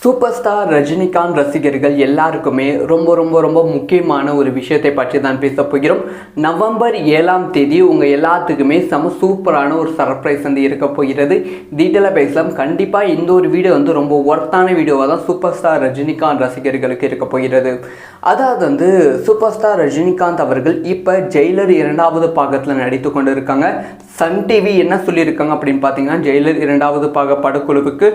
Super star Rajinikanth ரசிகர்கள் எல்லாருக்குமே ரொம்ப ரொம்ப ரொம்ப முக்கியமான ஒரு விஷயத்தை பற்றி தான் பேச போகிறோம். நவம்பர் 7ஆம் தேதி உங்கள் எல்லாத்துக்குமே சூப்பரான ஒரு சர்ப்ரைஸ் வந்து இருக்க போகிறது. டீட்டெயிலாக பேசலாம். கண்டிப்பாக இந்த ஒரு வீடியோ வந்து ரொம்ப ஒர்த்தான வீடியோவாக தான் சூப்பர் ஸ்டார் ரஜினிகாந்த் ரசிகர்களுக்கு இருக்க போகிறது. அதாவது வந்து சூப்பர் ஸ்டார் ரஜினிகாந்த் அவர்கள் இப்போ ஜெயிலர் 2வது பாகத்தில் நடித்து கொண்டு இருக்காங்க. சன் டிவி என்ன சொல்லியிருக்காங்க அப்படின்னு பார்த்தீங்கன்னா, ஜெயிலர் 2வது பாக படக்குழுவுக்கு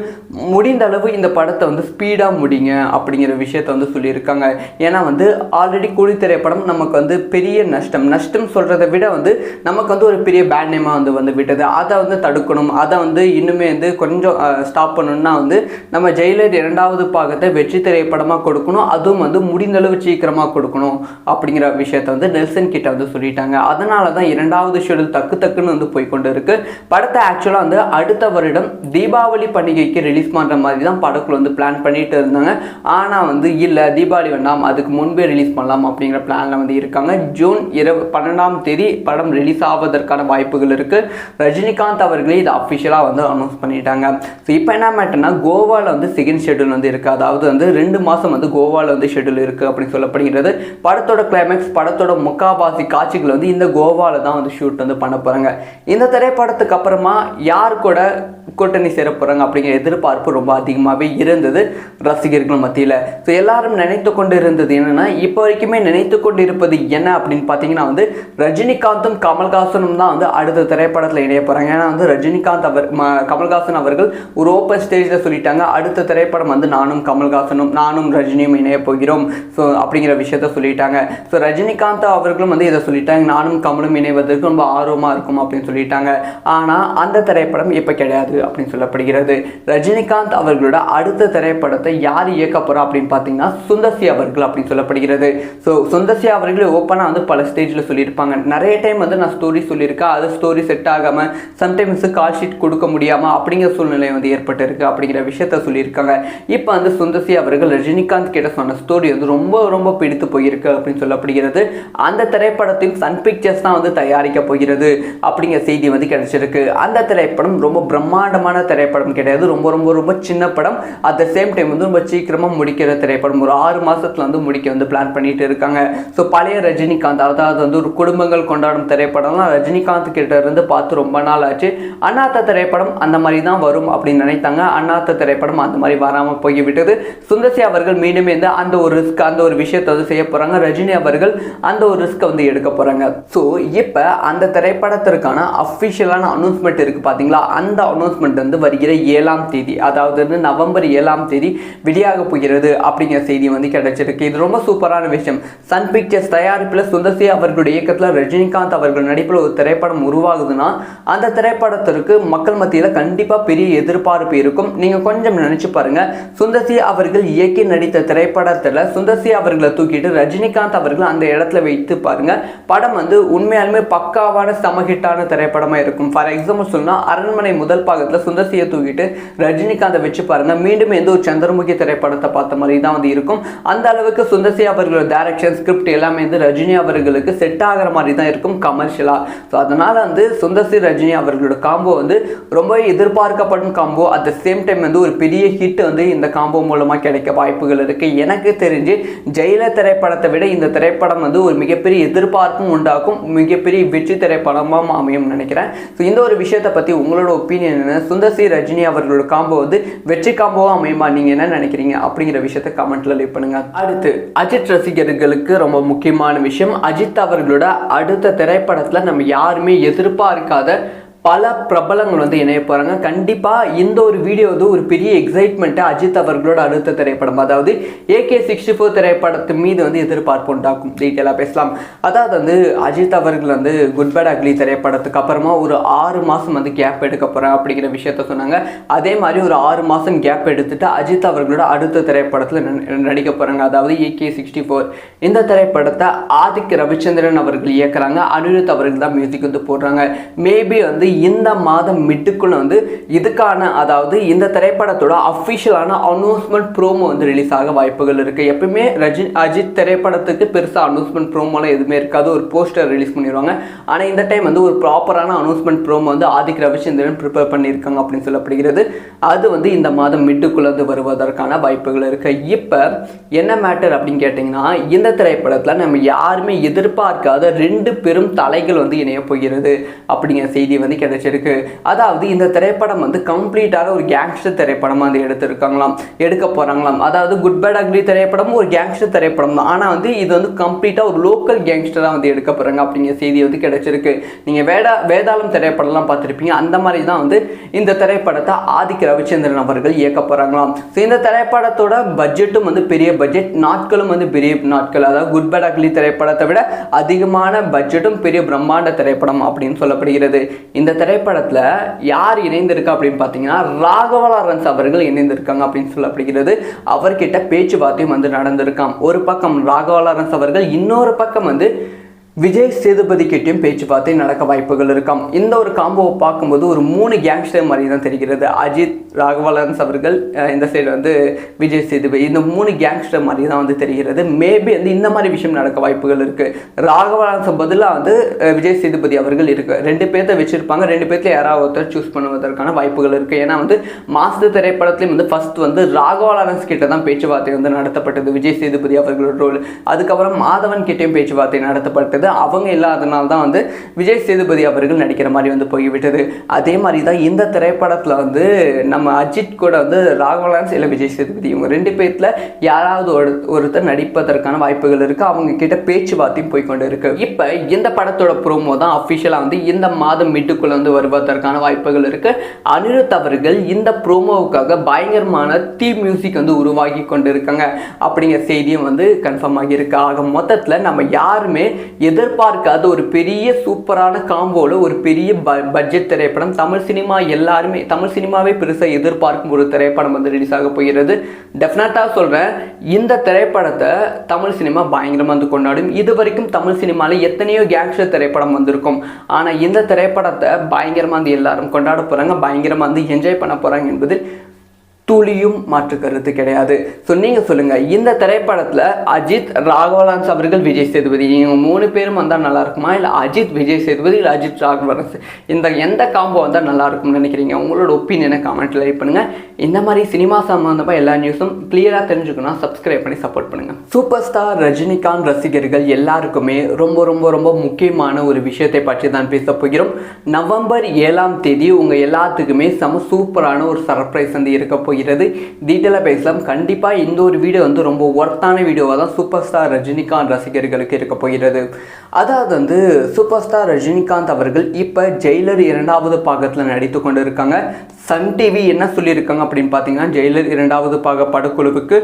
முடிந்த அளவு இந்த படத்தை வந்து ஸ்பீடாக முடிங்க அப்படிங்கிற விஷயத்தை வந்து சொல்லியிருக்காங்க. ஏன்னா வந்து ஆல்ரெடி கூலி திரைப்படம் நமக்கு வந்து பெரிய நஷ்டம் சொல்கிறத விட வந்து நமக்கு வந்து ஒரு பெரிய பேட் நேமாக வந்து விட்டது. அதை வந்து தடுக்கணும், அதை வந்து இன்னுமே வந்து கொஞ்சம் ஸ்டாப் பண்ணணும்னா வந்து நம்ம ஜெயிலர் 2வது பாகத்தை வெற்றி திரைப்படமாக கொடுக்கணும், அதுவும் வந்து முடிந்தளவு சீக்கிரமாக கொடுக்கணும் அப்படிங்கிற விஷயத்தை வந்து நெல்சன் கிட்ட வந்து சொல்லிட்டாங்க. அதனால தான் 2வது ஷெடியூல் டக்குன்னு வந்து போய்கொண்டு இருக்கு. படத்தை ஆக்சுவலாக வந்து அடுத்த வருடம் தீபாவளி பண்டிகைக்கு ரிலீஸ் பண்ணுற மாதிரி தான் படக்குள்ள வந்து பிளான் பண்ணிட்டு இருந்தாங்க. ஆனால் வந்து இல்லை, தீபாவளி வேண்டாம், அதுக்கு முன்பே ரிலீஸ் பண்ணலாம் அப்படிங்கிற பிளானில் வந்து இருக்காங்க. ஜூன் 12ஆம் தேதி படம் ரிலீஸ் ஆவதற்கான வாய்ப்புகள் இருக்கு. ரஜினிகாந்த் அவர்களே இது அஃபிஷியலாக வந்து அனௌன்ஸ் பண்ணிட்டாங்க. ஸோ இப்போ என்ன மேட்டர்னா, கோவாவில் வந்து செகண்ட் ஷெடியூல் வந்து இருக்குது. அதாவது வந்து 2 மாதம் வந்து கோவாவில் வந்து ஷெடியூல் இருக்குது அப்படின்னு சொல்லப்படுகிறது. படத்தோட கிளைமேக்ஸ், படத்தோட முக்காவாசி காட்சிகள் வந்து இந்த கோவாவில் தான் வந்து ஷூட் வந்து பண்ண போகிறாங்க. இந்த திரைப்படத்துக்கு அப்புறமா யார் கூட கூட்டணி சேர போகிறாங்க அப்படிங்கிற எதிர்பார்ப்பு ரொம்ப அதிகமாகவே இருந்தது ரசிகர்கள் மத்தியில். ஸோ எல்லாரும் நினைத்து கொண்டு இருந்தது என்னென்னா, இப்போ வரைக்குமே நினைத்து கொண்டு இருப்பது என்ன அப்படின்னு பார்த்தீங்கன்னா வந்து ரஜினிகாந்தும் கமல்ஹாசனும் தான் வந்து அடுத்த திரைப்படத்தில் இணைய போகிறாங்க. ஏன்னா வந்து ரஜினிகாந்த் கமல்ஹாசன் அவர்கள் ஒரு ஓப்பன் ஸ்டேஜில் சொல்லிட்டாங்க, அடுத்த திரைப்படம் வந்து நானும் ரஜினியும் இணைய போகிறோம் ஸோ அப்படிங்கிற விஷயத்த சொல்லிட்டாங்க. ஸோ ரஜினிகாந்த் அவர்களும் வந்து இதை சொல்லிட்டாங்க, நானும் கமலும் இணைவதற்கு ரொம்ப ஆர்வமாக இருக்கும் அப்படின்னு சொல்லிட்டாங்க. ஆனால் அந்த திரைப்படம் இப்போ கிடையாது அப்படின்னு சொல்லப்படுகிறது. ரஜினிகாந்த் அவர்களோட அடுத்த திரைப்படத்தை யார் இயக்க போறா அப்படின்னு பார்த்தீங்கன்னா சுந்தர்சி அவர்கள் அப்படின்னு சொல்லப்படுகிறது. ஸோ சுந்தர்சி அவர்கள் ஓப்பனாக வந்து பல ஸ்டேஜில் சொல்லியிருப்பாங்க. நிறைய டைம் வந்து நான் ஸ்டோரி சொல்லியிருக்கேன், அது ஸ்டோரி செட் ஆகாமல் சம்டைம்ஸ் கால் ஷீட் கொடுக்க முடியாமல் அப்படிங்கிற சூழ்நிலை வந்து ஏற்பட்டிருக்கு அப்படிங்கிற விஷயத்த சொல்லியிருக்காங்க. இப்போ வந்து சுந்தர்சி அவர்கள் ரஜினிகாந்த் கிட்ட சொன்ன ஸ்டோரி வந்து ரொம்ப ரொம்ப பிடித்து போயிருக்கு அப்படின்னு சொல்லப்படுகிறது. அந்த திரைப்படத்தையும் சன் பிக்சர்ஸ் தான் வந்து தயாரிக்க போகிறது அப்படிங்கிற செய்தி வந்து கிடைச்சிருக்கு. அந்த திரைப்படம் ரொம்ப பிரம்மாண்டமான திரைப்படம் கிடையாது, ரொம்ப ரொம்ப ரொம்ப சின்ன படம். அட் த சேம் டைம் வந்து ரொம்ப சீக்கிரமாக முடிக்கிற திரைப்படம், ஒரு 6 மாதத்தில் வந்து முடிக்க வந்து பிளான் பண்ணிட்டு இருக்காங்க. ஸோ பழைய ரஜினிகாந்த், அதாவது வந்து ஒரு குடும்பங்கள் கொண்டாடும் திரைப்படம்லாம் ரஜினிகாந்த் கிட்ட இருந்து பார்த்து ரொம்ப நாள் ஆச்சு. அண்ணாத்த திரைப்படம் அந்த மாதிரி தான் வரும் அப்படின்னு நினைத்தாங்க. அண்ணாத்த திரைப்படம் அந்த மாதிரி வராமல் போய்விட்டது. சுந்தர்சி அவர்கள் மீண்டும் அந்த ஒரு ரிஸ்க், அந்த ஒரு விஷயத்தை வந்து செய்ய போகிறாங்க. ரஜினி அவர்கள் அந்த ஒரு ரிஸ்க்கை வந்து எடுக்க போகிறாங்க. ஸோ இப்போ அந்த திரைப்படத்திற்கான அஃபிஷியலான அனௌன்ஸ்மெண்ட் இருக்குது பார்த்தீங்களா, அந்த அனௌன்ஸ்மெண்ட் வந்து வருகிற 7ஆம் தேதி, அதாவது வந்து நவம்பர் 7ஆம் தேதி வெளியாக போகிறது அப்படிங்கிற செய்தி வந்து கிடைச்சிருக்கு. இது ரொம்ப சூப்பரான விஷயம். சன் பிக்சர்ஸ் தயாரிப்பில் சுந்தர்சி அவர்களுடைய இயக்கத்தில் ரஜினிகாந்த் அவர்கள் நடிப்பில் ஒரு திரைப்படம் உருவாகுதுன்னா அந்த திரைப்படத்திற்கு மக்கள் மத்தியில் கண்டிப்பாக பெரிய எதிர்பார்ப்பு இருக்கும். நீங்கள் கொஞ்சம் நினைச்சு பாருங்க, சுந்தர்சி அவர்கள் இயக்கி நடித்த திரைப்படத்தில் சுந்தர்சி அவர்களை தூக்கிட்டு ரஜினிகாந்த் அவர்கள் அந்த இடத்துல வைத்து பாருங்க, படம் வந்து உண்மையாலுமே பக்காவான சமஹிட்டான திரைப்படமாக இருக்கும். ஃபார் எக்ஸாம்பிள் சொன்னால் அரண்மனை முதல் பாகத்தில் சுந்தர்சியை தூக்கிட்டு ரஜினிகாந்தை வச்சு பாருங்க, மீண்டும் எந்த ஒரு சந்திரமுகி திரைப்படத்தை பார்த்த மாதிரி தான் வந்து இருக்கும். அந்த அளவுக்கு சுந்தர்சி அவர்களோட டைரக்ஷன், ஸ்கிரிப்ட் எல்லாமே வந்து ரஜினி அவர்களுக்கு செட் ஆகிற மாதிரி தான் இருக்கும் கமர்ஷியலா. ஸோ அதனால வந்து சுந்தர்சி ரஜினி அவர்களோட காம்போ வந்து ரொம்ப எதிர்பார்க்கப்படும் combo. At the same time வந்து ஒரு பெரிய ஹிட் வந்து இந்த காம்போ மூலமாக கிடைக்க வாய்ப்புகள் இருக்கு. எனக்கு தெரிஞ்சு ஜெயிலர் திரைப்படத்தை விட இந்த திரைப்படம் வந்து ஒரு மிகப்பெரிய எதிர்பார்ப்பும் உண்டாக்கும், மிகப்பெரிய வெற்றி திரைப்படமாக அமையும் நினைக்கிறேன். ஸோ இந்த ஒரு விஷயத்தை பற்றி உங்களோட ஒப்பீனியன் என்ன? சுந்தர்சி ரஜினி அவர்களோட காம்போ வந்து வெற்றி காம்போவா அமையுமா? நீங்க என்ன நினைக்கிறீங்க அப்படிங்கிற விஷயத்தை கமெண்ட்ல லீவ் பண்ணுங்க. அடுத்து அஜித் ரசிகர்களுக்கு ரொம்ப முக்கியமான விஷயம், அஜித் அவர்களோட அடுத்த திரைப்படத்துல நம்ம யாருமே எதிர்பார்க்காத பல பிரபலங்கள் வந்து இணைய போகிறாங்க. கண்டிப்பாக இந்த ஒரு வீடியோ வந்து ஒரு பெரிய எக்ஸைட்மெண்ட்டு அஜித் அவர்களோட அடுத்த திரைப்படம், அதாவது AK64 திரைப்படத்து மீது வந்து எதிர்பார்ப்பு உண்டாக்கும். டீட்டெயிலாக பேசலாம். அதாவது வந்து அஜித் அவர்கள் வந்து குட் பேட் அக்லி திரைப்படத்துக்கு அப்புறமா ஒரு 6 மாதம் வந்து கேப் எடுக்க போகிறேன் அப்படிங்கிற விஷயத்த சொன்னாங்க. அதே மாதிரி ஒரு 6 மாதம் கேப் எடுத்துட்டு அஜித் அவர்களோட அடுத்த திரைப்படத்தில் நடிக்க போகிறாங்க, அதாவது AK64. இந்த திரைப்படத்தை ஆதிக் ரவிச்சந்திரன் அவர்கள் இயக்குறாங்க, அனிருத் அவர்கள் தான் மியூசிக் வந்து போடுறாங்க. மேபி வந்து இந்த மாதம் மிட்டுக்குள்ள வந்து இதுக்கான அதாவது இந்த திரைப்படத்தோட அஃபிஷியலான அனௌன்ஸ்மெண்ட் ப்ரோமோ வந்து ரிலீஸ் ஆக வாய்ப்புகள் இருக்குது. எப்பவுமே அஜித் திரைப்படத்துக்கு பெருசாக அனௌன்ஸ்மெண்ட் ப்ரோமோலாம் எதுவுமே இருக்காது, ஒரு போஸ்டர் ரிலீஸ் பண்ணிடுவாங்க. ஆனால் இந்த டைம் வந்து ஒரு ப்ராப்பரான அனௌன்ஸ்மெண்ட் ப்ரோமோ வந்து ஆதிக் ரவிச்சந்திரன் ப்ரிப்பேர் பண்ணியிருக்காங்க அப்படின்னு சொல்லப்படுகிறது. அது வந்து இந்த மாதம் மிட்டுக்குள்ள வந்து வருவதற்கான வாய்ப்புகள் இருக்குது. இப்போ என்ன மேட்டர் அப்படின்னு கேட்டிங்கன்னா, இந்த திரைப்படத்தில் நம்ம யாருமே எதிர்பார்க்காத 2 பெரும் தலைகள் வந்து இணைய போகிறது அப்படிங்கிற செய்தி வந்து கிடைச்சிருக்கு. அதாவது இந்த திரைப்படம் வந்து கம்ப்ளீட்டான ஒரு கேங்ஸ்டர் திரைப்படமாக வந்து எடுக்க போகிறாங்களாம். அதாவது குட் பேட் அக்லி திரைப்படமும் ஒரு கேங்ஸ்டர் திரைப்படம் தான், ஆனால் வந்து இது வந்து கம்ப்ளீட்டாக ஒரு லோக்கல் கேங்ஸ்டராக வந்து எடுக்க போகிறாங்க அப்படிங்கிற செய்தி வந்து கிடைச்சிருக்கு. நீங்கள் வேதாளம் திரைப்படம்லாம் பார்த்துருப்பீங்க, அந்த மாதிரி தான் வந்து இந்த திரைப்படத்தை ஆதிக் ரவிச்சந்திரன் அவர்கள் இயக்க போகிறாங்களாம். ஸோ இந்த திரைப்படத்தோட பட்ஜெட்டும் வந்து பெரிய பட்ஜெட், நாட்களும் வந்து பெரிய நாட்கள். அதாவது குட் பேட் அக்லி திரைப்படத்தை விட அதிகமான பட்ஜெட்டும் பெரிய பிரம்மாண்ட திரைப்படம் அப்படின்னு சொல்லப்படுகிறது. இந்த திரைப்படத்தில் யார் இணைந்திருக்கா அப்படின்னு பார்த்தீங்கன்னா, ராகவா லாரன்ஸ் அவர்கள் இணைந்திருக்காங்க அப்படின்னு சொல்லப்படுகிறது. அவர்கிட்ட பேச்சுவார்த்தையும் வந்து நடந்திருக்காம். ஒரு பக்கம் ராகவா லாரன்ஸ் அவர்கள், இன்னொரு பக்கம் வந்து விஜய் சேதுபதி கிட்டையும் பேச்சுவார்த்தை நடக்க வாய்ப்புகள் இருக்காம். இந்த ஒரு காம்போவை பார்க்கும்போது ஒரு 3 கேங்ஸ்டர் மாதிரி தான் தெரிகிறது. அஜித், ராகவா லாரன்ஸ் அவர்கள், இந்த சைடு வந்து விஜய் சேதுபதி, இந்த 3 கேங்ஸ்டர் மாதிரி தான் வந்து தெரிகிறது. மேபி வந்து இந்த மாதிரி விஷயம் நடக்க வாய்ப்புகள் இருக்குது. ராகவா லாரன்ஸ் பதிலாக வந்து விஜய் சேதுபதி அவர்கள் இருக்கு, 2 பேர்த்த வச்சிருப்பாங்க. 2 பேர்த்துல யாராவது ஒருத்தர் சூஸ் பண்ணுவதற்கான வாய்ப்புகள் இருக்குது. ஏன்னா வந்து மாஸ்டர் திரைப்படத்துலேயும் வந்து ஃபர்ஸ்ட் வந்து ராகவா லாரன்ஸ் கிட்ட தான் பேச்சுவார்த்தை வந்து நடத்தப்பட்டது, விஜய் சேதுபதி அவர்களோட ரோல். அதுக்கப்புறம் மாதவன் கிட்டையும் பேச்சுவார்த்தை நடத்தப்பட்டது. அவங்க இல்லாதனால தான் வந்து விஜய் சேதுபதி அவர்கள் நடிக்கிற மாதிரி வந்து போய்விட்டது. அதே மாதிரி தான் இந்த திரைப்படத்தில் வந்து நம்ம அஜித் கூட வந்து ராகவா லாரன்ஸ் இல்லை விஜய் சேதுபதி, இவங்க 2 பேர்த்துல யாராவது ஒருத்தர் நடிப்பதற்கான வாய்ப்புகள் இருக்குது. அவங்க கிட்ட பேச்சுவார்த்தையும் போய்கொண்டு இருக்கு. இப்போ இந்த படத்தோட ப்ரோமோ தான் அஃபிஷியலாக வந்து இந்த மாதம் மிட்டுக்குள்ள வந்து வருவதற்கான வாய்ப்புகள் இருக்கு. அனிருத் அவர்கள் இந்த ப்ரோமோவுக்காக பயங்கரமான தீம் மியூசிக் வந்து உருவாக்கி கொண்டு இருக்காங்க அப்படிங்கிற செய்தியும் வந்து கன்ஃபார்ம் ஆகியிருக்கு. ஆக மொத்தத்தில் நம்ம யாருமே எதிர்பார்க்காத ஒரு பெரிய சூப்பரான காம்போல ஒரு பெரிய பட்ஜெட் திரைப்படம், தமிழ் சினிமாவே பெருசாக எதிர்பார்க்கும் ஒரு திரைப்படம் வந்து ரிலீஸ் ஆக போகிறது. டெஃபினட்டாக சொல்கிறேன், இந்த திரைப்படத்தை தமிழ் சினிமா பயங்கரமாக வந்து கொண்டாடும். இது வரைக்கும் தமிழ் சினிமாவில் எத்தனையோ கேங்ஸ்டர் திரைப்படம் வந்திருக்கும், ஆனால் இந்த திரைப்படத்தை பயங்கரமாக வந்து எல்லாரும் கொண்டாட போகிறாங்க, பயங்கரமாக வந்து என்ஜாய் பண்ண போகிறாங்க என்பது துளியும் மாற்று கருத்து கிடையாது. ஸோ நீங்கள் சொல்லுங்கள், இந்த திரைப்படத்தில் அஜித், ராகவா லாரன்ஸ் அவர்கள், விஜய் சேதுபதி, இவங்க 3 பேரும் வந்தால் நல்லா இருக்குமா, இல்லை அஜித் விஜய் சேதுபதி, இல்லை அஜித் ராகவா லாரன்ஸ், இந்த எந்த காம்போ வந்தால் நல்லா இருக்கும்னு நினைக்கிறீங்க? உங்களோட ஒப்பீனியனை கமெண்ட்டில் லைக் பண்ணுங்கள். இந்த மாதிரி சினிமா சம்பந்தமாக எல்லா நியூஸும் கிளியராக தெரிஞ்சுக்கணும், சப்ஸ்கிரைப் பண்ணி சப்போர்ட் பண்ணுங்கள். சூப்பர் ஸ்டார் ரஜினிகாந்த் ரசிகர்கள் எல்லாருக்குமே ரொம்ப ரொம்ப ரொம்ப முக்கியமான ஒரு விஷயத்தை பற்றி தான் பேச போகிறோம். நவம்பர் 7ஆம் தேதி உங்கள் எல்லாத்துக்குமே சூப்பரான ஒரு சர்ப்ரைஸ் வந்து இருக்க போகிறோம். டீட்டெயிலாக பேசலாம். கண்டிப்பாக இந்த ஒரு வீடியோ வந்து ரொம்ப ஒர்த்தான வீடியோவாக தான் சூப்பர் ஸ்டார் ரஜினிகாந்த் ரசிகர்களுக்கு இருக்க போகிறது. அதாவது வந்து சூப்பர் ஸ்டார் ரஜினிகாந்த் அவர்கள் இப்போ ஜெயிலர் 2வது பாகத்தில் நடித்து கொண்டு இருக்காங்க. சன் டிவி என்ன சொல்லியிருக்காங்க அப்படின்னு பார்த்தீங்கன்னா, ஜெயிலர் 2வது பாக படக்குழுவுக்கு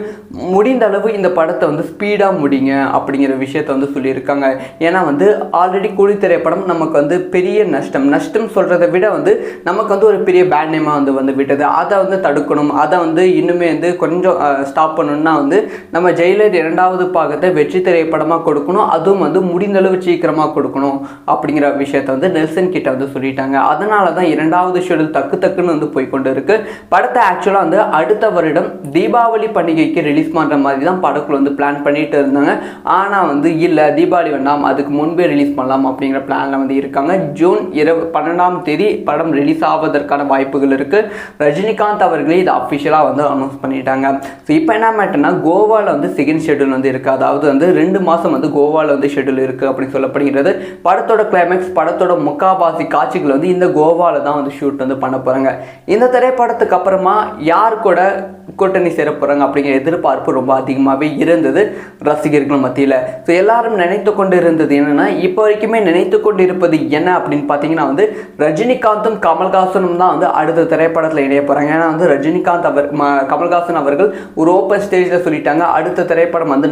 முடிந்த அளவு இந்த படத்தை வந்து ஸ்பீடாக முடிங்க அப்படிங்கிற விஷயத்த வந்து சொல்லியிருக்காங்க. ஏன்னா வந்து ஆல்ரெடி கூலி திரைப்படம் நமக்கு வந்து பெரிய நஷ்டம் சொல்கிறத விட வந்து நமக்கு வந்து ஒரு பெரிய பேட் நேமாக வந்து விட்டது. அதை வந்து தடுக்கணும், அதை வந்து இன்னுமே வந்து கொஞ்சம் ஸ்டாப் பண்ணணும்னா வந்து நம்ம ஜெயிலர் 2வது பாகத்தை வெற்றி திரைப்படமாக கொடுக்கணும், அதுவும் வந்து முடிந்தளவு சீக்கிரமாக கொடுக்கணும் அப்படிங்கிற விஷயத்த வந்து நெல்சன் கிட்ட வந்து சொல்லிட்டாங்க. அதனால தான் 2வது ஷெடியூல் டக்குன்னு வந்து போய்கொண்டு இருக்கு. படத்தை ஆக்சுவலாக வந்து அடுத்த வருடம் தீபாவளி பண்டிகைக்கு ரிலீஸ் பண்ணுற மாதிரி தான் படக்குள்ள வந்து பிளான் பண்ணிட்டு இருந்தாங்க. ஆனால் வந்து இல்லை, தீபாவளி வேண்டாம், அதுக்கு முன்பே ரிலீஸ் பண்ணலாம் அப்படிங்கிற பிளானில் வந்து இருக்காங்க. ஜூன் 12ஆம் தேதி படம் ரிலீஸ் ஆவதற்கான வாய்ப்புகள் இருக்கு. ரஜினிகாந்த் அவர்களே இதை அஃபிஷியலாக வந்து அனௌன்ஸ் பண்ணிட்டாங்க. ஸோ இப்போ என்ன மேட்டர்னா, கோவாவில் வந்து செகண்ட் ஷெடியூல் வந்து இருக்குது. அதாவது வந்து 2 மாதம் வந்து கோவாவில் வந்து ஷெடியூல் இருக்குது அப்படின்னு சொல்லப்படுகிறது. படத்தோட கிளைமேக்ஸ், படத்தோட முக்காவாசி காட்சிகள் வந்து இந்த கோவாவில் தான் வந்து ஷூட் வந்து பண்ண போகிறாங்க. இந்த திரைப்படத்துக்கு அப்புறமா யார் கூட கூட்டணி சேர போகிறாங்க அப்படிங்கிற எதிர்பார்ப்பு ரொம்ப அதிகமாகவே இருந்தது ரசிகர்கள் மத்தியில். ஸோ எல்லாரும் நினைத்து கொண்டு இருந்தது என்னென்னா, இப்போ வரைக்குமே நினைத்து கொண்டு இருப்பது என்ன அப்படின்னு பார்த்தீங்கன்னா வந்து ரஜினிகாந்தும் கமல்ஹாசனும் தான் வந்து அடுத்த திரைப்படத்தில் இணைய போகிறாங்க. ஏன்னா வந்து ரஜினிகாந்த் கமல்ஹாசன் அவர்கள் ஒரு ஓப்பன் ஸ்டேஜில் சொல்லிட்டாங்க, அடுத்த திரைப்படம் வந்து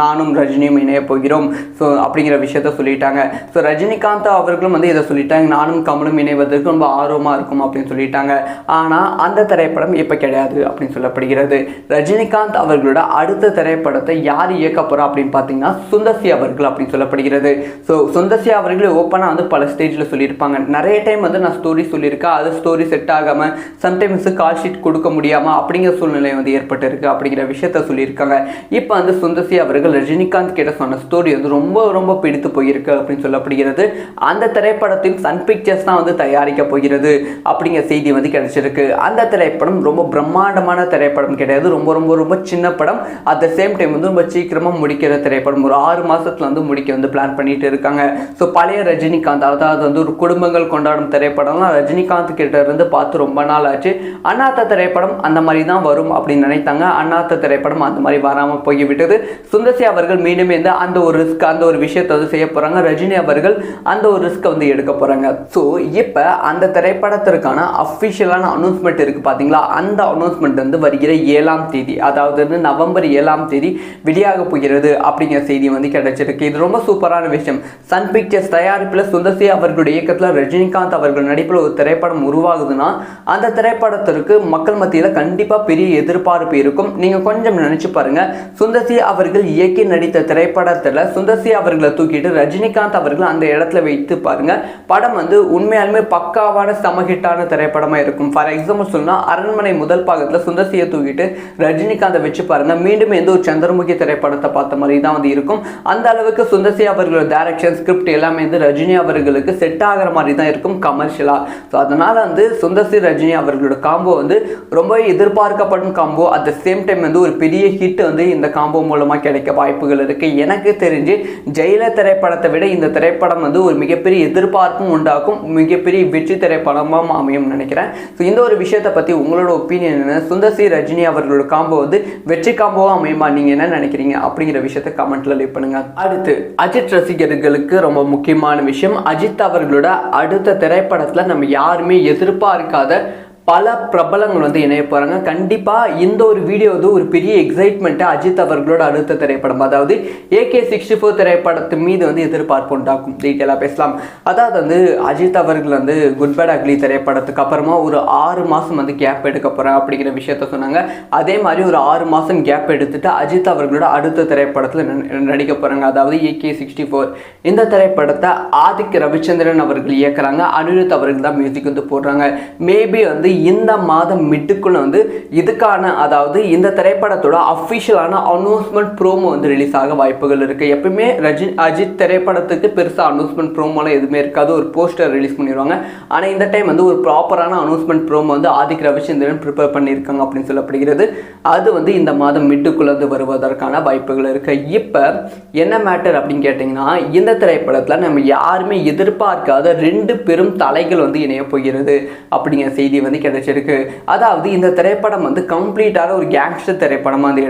நானும் ரஜினியும் இணைய போகிறோம் ஸோ அப்படிங்கிற விஷயத்த சொல்லிட்டாங்க. ஸோ ரஜினிகாந்த் அவர்களும் வந்து இதை சொல்லிட்டாங்க, நானும் கமலும் இணைவதற்கு ரொம்ப ஆர்வமாக இருக்கும் அப்படின்னு சொல்லிட்டாங்க. ஆனால் அந்த திரைப்படம் இப்போ கிடையாது. வாய்ப்பு அப்படின்னு சொல்லப்படுகிறது. ரஜினிகாந்த் அவர்களோட அடுத்த திரைப்படத்தை யார் இயக்க போறா அப்படின்னு பார்த்தீங்கன்னா சுந்தர்சி அவர்கள் அப்படின்னு சொல்லப்படுகிறது. ஸோ சுந்தர்சி அவர்கள் ஓப்பனாக வந்து பல ஸ்டேஜில் சொல்லியிருப்பாங்க. நிறைய டைம் வந்து நான் ஸ்டோரி சொல்லியிருக்கேன், அது ஸ்டோரி செட் ஆகாமல் சம்டைம்ஸ் கால் ஷீட் கொடுக்க முடியாமல் அப்படிங்கிற சூழ்நிலை வந்து ஏற்பட்டிருக்கு அப்படிங்கிற விஷயத்த சொல்லியிருக்காங்க. இப்போ வந்து சுந்தர்சி அவர்கள் ரஜினிகாந்த் கிட்ட சொன்ன ஸ்டோரி வந்து ரொம்ப ரொம்ப பிடித்து போயிருக்கு அப்படின்னு சொல்லப்படுகிறது. அந்த திரைப்படத்தையும் சன் பிக்சர்ஸ் தான் வந்து தயாரிக்க போகிறது அப்படிங்கிற செய்தி வந்து கிடைச்சிருக்கு. அந்த திரைப்படம் ரொம்ப பிரம்மாண்டமான திரைப்படம் கிடையாது, ரொம்ப ரொம்ப ரொம்ப சின்ன படம். அட் த சேம் டைம் வந்து ரொம்ப சீக்கிரமாக முடிக்கிற திரைப்படம், ஒரு 6 மாசத்துல வந்து முடிக்க வந்து பிளான் பண்ணிட்டு இருக்காங்க. ஸோ பழைய ரஜினிகாந்த், அதாவது வந்து ஒரு குடும்பங்கள் கொண்டாடும் திரைப்படம்லாம் ரஜினிகாந்த் கிட்ட இருந்து பார்த்து ரொம்ப நாள் ஆச்சு. அண்ணாத்த திரைப்படம் அந்த மாதிரி தான் வரும் அப்படின்னு நினைத்தாங்க. அண்ணாத்த திரைப்படம் அந்த மாதிரி வராமல் போய்விட்டது. சுந்தர்சி அவர்கள் மீண்டும் அந்த ஒரு ரிஸ்க், அந்த ஒரு விஷயத்தை வந்து செய்ய போறாங்க. ரஜினி அவர்கள் அந்த ஒரு ரிஸ்க் வந்து எடுக்க போறாங்க. ஸோ இப்போ அந்த திரைப்படத்திற்கான அஃபிஷியலான அனௌன்ஸ்மெண்ட் இருக்கு பாத்தீங்களா, அந்த அனௌன்ஸ்மெண்ட் வந்து வருகிற 7ஆம் தேதி, அதாவது நவம்பர் 7ஆம் தேதி வெளியாக போகிறது அப்படிங்கிற செய்தி வந்து கிடைச்சிருக்கு. இது ரொம்ப சூப்பரான விஷயம். சன் பிக்சர்ஸ் தயாரிப்பில் சுந்தர்சி அவர்களுடைய இயக்கத்தில் ரஜினிகாந்த் அவர்கள் நடிப்பில் ஒரு திரைப்படம் உருவாகுதுன்னா அந்த திரைப்படத்திற்கு மக்கள் மத்தியில் கண்டிப்பாக பெரிய எதிர்பார்ப்பு இருக்கும். நீங்கள் கொஞ்சம் நினைச்சு பாருங்க, சுந்தர்சி அவர்கள் இயக்கி நடித்த திரைப்படத்தில் சுந்தர்சி அவர்களை தூக்கிட்டு ரஜினிகாந்த் அவர்கள் அந்த இடத்துல வைத்து பாருங்க, படம் வந்து உண்மையாலுமே பக்காவான சமஹிட்டான திரைப்படமாக இருக்கும். ஃபார் எக்ஸாம்பிள் சொன்னால் அரண்மனை முதல் பாகத்தில் சுந்தர்சியை தூக்கிட்டு ரஜினிகாந்தை வச்சு பாருங்க, மீண்டும் எந்த ஒரு சந்திரமுகி திரைப்படத்தை பார்த்த மாதிரி தான் வந்து இருக்கும். அந்த அளவுக்கு சுந்தர்சி அவர்களோட டைரக்ஷன், ஸ்கிரிப்ட் எல்லாமே வந்து ரஜினி அவர்களுக்கு செட் ஆகிற மாதிரி தான் இருக்கும் கமர்ஷியலா. ஸோ அதனால வந்து சுந்தர்சி ரஜினி அவர்களோட காம்போ வந்து ரொம்ப எதிர்பார்க்கப்படும் combo. At the same time வந்து ஒரு பெரிய ஹிட் வந்து இந்த காம்போ மூலமாக கிடைக்க வாய்ப்புகள் இருக்கு. எனக்கு தெரிஞ்சு ஜெயிலர் திரைப்படத்தை விட இந்த திரைப்படம் வந்து ஒரு மிகப்பெரிய எதிர்பார்ப்பும் உண்டாக்கும், மிகப்பெரிய வெற்றி திரைப்படமாக அமையும் நினைக்கிறேன். ஸோ இந்த ஒரு விஷயத்தை பற்றி உங்களோட ஒப்பீனியன் என்ன? சுந்தர்சி ரஜினி அவர்களோட காம்போ வந்து வெற்றி காம்போவா அமையுமா, நீங்க என்ன நினைக்கிறீங்க அப்படிங்கிற விஷயத்தை கமெண்ட்ல லீவ் பண்ணுங்க. அடுத்து அஜித் ரசிகர்களுக்கு ரொம்ப முக்கியமான விஷயம், அஜித் அவர்களோட அடுத்த திரைப்படத்தில் நம்ம யாருமே எதிர்பார்க்காத பல பிரபலங்கள் வந்து இணைய போகிறாங்க. கண்டிப்பாக இந்த ஒரு வீடியோ வந்து ஒரு பெரிய எக்ஸைட்மெண்ட்டு அஜித் அவர்களோட அடுத்த திரைப்படம், அதாவது AK64 திரைப்படத்து மீது வந்து எதிர்பார்ப்பு உண்டாக்கும். டீட்டெயிலாக பேசலாம். அதாவது வந்து அஜித் அவர்கள் வந்து குட் பேட் அக்லி திரைப்படத்துக்கு அப்புறமா ஒரு 6 மாதம் வந்து கேப் எடுக்க போகிறேன் அப்படிங்கிற விஷயத்த சொன்னாங்க. அதே மாதிரி ஒரு 6 மாதம் கேப் எடுத்துட்டு அஜித் அவர்களோட அடுத்த திரைப்படத்தில் நடிக்க போகிறாங்க, அதாவது AK64. இந்த திரைப்படத்தை ஆதிக் ரவிச்சந்திரன் அவர்கள் இயக்குறாங்க, அனிருத் அவர்கள் தான் மியூசிக் வந்து போடுறாங்க. மேபி வந்து இந்த மாதம் மிட்டுக்குள்ள வந்து இதுக்கான, அதாவது இந்த திரைப்படத்தோட அஃபிஷியலான அனௌன்ஸ்மெண்ட் ப்ரோமோ வந்து ரிலீஸ் ஆக வாய்ப்புகள் இருக்கு. எப்பவுமே அஜித் திரைப்படத்துக்கு பெருசாக அனௌன்ஸ்மெண்ட் ப்ரோமோலாம் எதுவுமே இருக்காது, ஒரு போஸ்டர் ரிலீஸ் பண்ணிடுவாங்க. ஆனால் இந்த டைம் வந்து ஒரு ப்ராப்பரான அனௌன்ஸ்மெண்ட் ப்ரோமோ வந்து ஆதிக் ரவிச்சந்திரன் ப்ரிப்பேர் பண்ணியிருக்காங்க அப்படின்னு சொல்லப்படுகிறது. அது வந்து இந்த மாதம் மிட்டுக்குள்ள வந்து வருவதற்கான வாய்ப்புகள் இருக்கு. இப்போ என்ன மேட்டர் அப்படின்னு கேட்டிங்கன்னா, இந்த திரைப்படத்தில் நம்ம யாருமே எதிர்பார்க்காத 2 பெரும் தலைகள் வந்து இணைய போகிறது அப்படிங்கிற செய்தி வந்து கிடைச்சிருக்கு. அதாவது இந்த திரைப்படம் வந்து கம்ப்ளீட்டான ஒரு கேங்ஸ்டர் திரைப்படமாக வந்து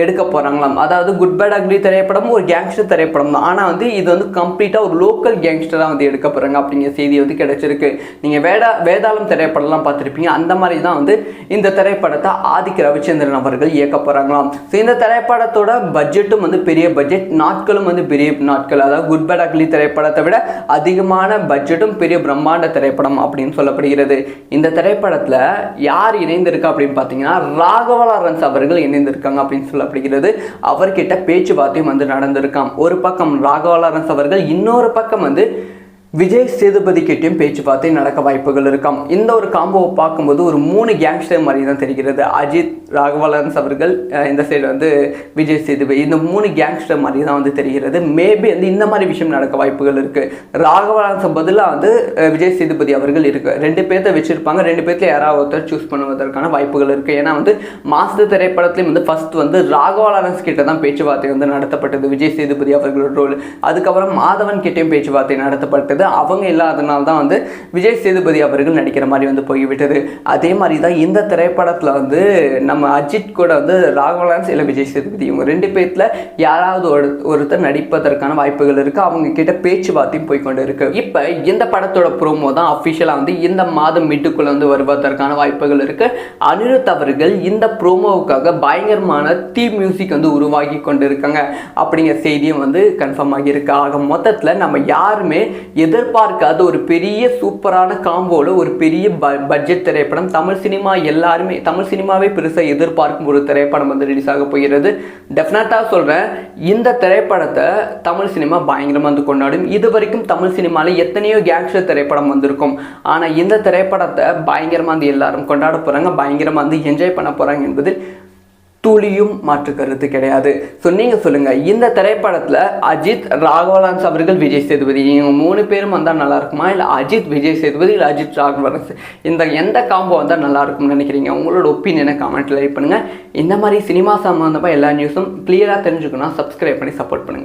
எடுக்க போறாங்களாம். அதாவது குட் பேட் அக்லி திரைப்படமும் ஒரு கேங்ஸ்டர் திரைப்படம் தான், ஆனால் வந்து இது வந்து கம்ப்ளீட்டாக ஒரு லோக்கல் கேங்ஸ்டராக வந்து எடுக்க போறாங்க அப்படிங்கிற செய்தி வந்து கிடைச்சிருக்கு. நீங்கள் வேதாளம் திரைப்படம்லாம் பார்த்துருப்பீங்க, அந்த மாதிரி தான் வந்து இந்த திரைப்படத்தை ஆதிக் ரவிச்சந்திரன் அவர்கள் இயக்க போறாங்களாம். ஸோ இந்த திரைப்படத்தோட பட்ஜெட்டும் வந்து பெரிய பட்ஜெட், நாட்களும் வந்து பெரிய நாட்கள். அதாவது குட் பேட் அக்லி திரைப்படத்தை விட அதிகமான பட்ஜெட்டும் பெரிய பிரம்மாண்ட திரைப்படம் அப்படின்னு சொல்லப்படுகிறது. இந்த திரைப்படத்தில் யார் இணைந்திருக்கா அப்படின்னு பார்த்தீங்கன்னா ராகவா லாரன்ஸ் அவர்கள் இணைந்திருக்காங்க அப்படின்னு சொல்லப்படுகிறது. அவர்கிட்ட பேச்சுவார்த்தையும் வந்து நடந்திருக்காம். ஒரு பக்கம் ராகவா லாரன்ஸ் அவர்கள், இன்னொரு பக்கம் வந்து விஜய் சேதுபதி கிட்டையும் பேச்சுவார்த்தை நடக்க வாய்ப்புகள் இருக்காம். இந்த ஒரு காம்போவை பார்க்கும்போது ஒரு 3 கேங்ஸ்டர் மாதிரி தான் தெரிகிறது. அஜித், ராகவா லாரன்ஸ் அவர்கள், இந்த சைடு வந்து விஜய் சேதுபதி, இந்த 3 கேங்ஸ்டர் மாதிரி தான் வந்து தெரிகிறது. மேபி வந்து இந்த மாதிரி விஷயம் நடக்க வாய்ப்புகள் இருக்கு. ராகவா லாரன்ஸ் பதிலாக வந்து விஜய் சேதுபதி அவர்கள் இருக்கு, 2 பேர்த்த வச்சிருப்பாங்க. 2 பேர்த்துல யாராவது ஒருத்தர் சூஸ் பண்ணுவதற்கான வாய்ப்புகள் இருக்கு. ஏன்னா வந்து மாஸ்டர் திரைப்படத்திலையும் வந்து ஃபர்ஸ்ட் வந்து ராகவா லாரன்ஸ் கிட்ட தான் பேச்சுவார்த்தை வந்து நடத்தப்பட்டது, விஜய் சேதுபதி அவர்களோட ரோல். அதுக்கப்புறம் மாதவன் கிட்டையும் பேச்சுவார்த்தை நடத்தப்பட்டது. அவங்க இல்லாதனால தான் வந்து விஜய் சேதுபதி அவர்கள் நடிக்கிற மாதிரி வந்து போய்விட்டது. அதே மாதிரி தான் இந்த திரைப்படத்தில் வந்து நம்ம அஜித் கூட வந்து ராகவா லாரன்ஸ் இல்லை விஜய் சேதுபதி, இவங்க 2 பேர்த்துல யாராவது ஒருத்தர் நடிப்பதற்கான வாய்ப்புகள் இருக்கு. அவங்க கிட்ட பேச்சுவார்த்தையும் போய்கொண்டு இருக்கு. இப்போ இந்த படத்தோட ப்ரோமோ தான் அஃபிஷியலாக வந்து இந்த மாதம் மீட்டுக்குள்ள வந்து வருவதற்கான வாய்ப்புகள் இருக்கு. அனிருத் அவர்கள் இந்த ப்ரோமோவுக்காக பயங்கரமான தீம் மியூசிக் வந்து உருவாகி கொண்டு இருக்காங்க அப்படிங்கிற செய்தியும் வந்து கன்ஃபார்ம் ஆகியிருக்கு. ஆக மொத்தத்தில் நம்ம யாருமே எதிர்பார்க்காத ஒரு பெரிய சூப்பரான காம்போவில் ஒரு பெரிய பட்ஜெட் திரைப்படம். தமிழ் சினிமாவே பெருசாக எதிர்பார்க்கும் ஒரு திரைப்படம் வந்து ரிலீஸ் ஆக போகிறது. டெஃபினட்டாக சொல்கிறேன், இந்த திரைப்படத்தை தமிழ் சினிமா பயங்கரமாக வந்து கொண்டாடும். இது வரைக்கும் தமிழ் சினிமாவில் எத்தனையோ கேங்ஸ்டர் திரைப்படம் வந்திருக்கும். ஆனால் இந்த திரைப்படத்தை பயங்கரமாக வந்து எல்லாரும் கொண்டாட போகிறாங்க, பயங்கரமாக வந்து என்ஜாய் பண்ண போகிறாங்க என்பதில் துளியும் மாற்று கருத்து கிடையாது. ஸோ நீங்கள் சொல்லுங்கள், இந்த திரைப்படத்தில் அஜித், ராகவலான்ஸ் அவர்கள், விஜய் சேதுபதி, இவங்க 3 பேரும் வந்தால் நல்லா இருக்குமா, இல்லை அஜித் விஜய் சேதுபதி, இல்லை அஜித் ராகவலான்ஸ், இந்த எந்த காம்போ வந்தால் நல்லா இருக்கும்னு நினைக்கிறீங்க? உங்களோட ஒப்பீனியனை கமெண்ட்டில் லைக் பண்ணுங்கள். இந்த மாதிரி சினிமா சம்மந்தமாக எல்லா நியூஸும் கிளியராக தெரிஞ்சுக்கணும், சப்ஸ்கிரைப் பண்ணி சப்போர்ட் பண்ணுங்கள்.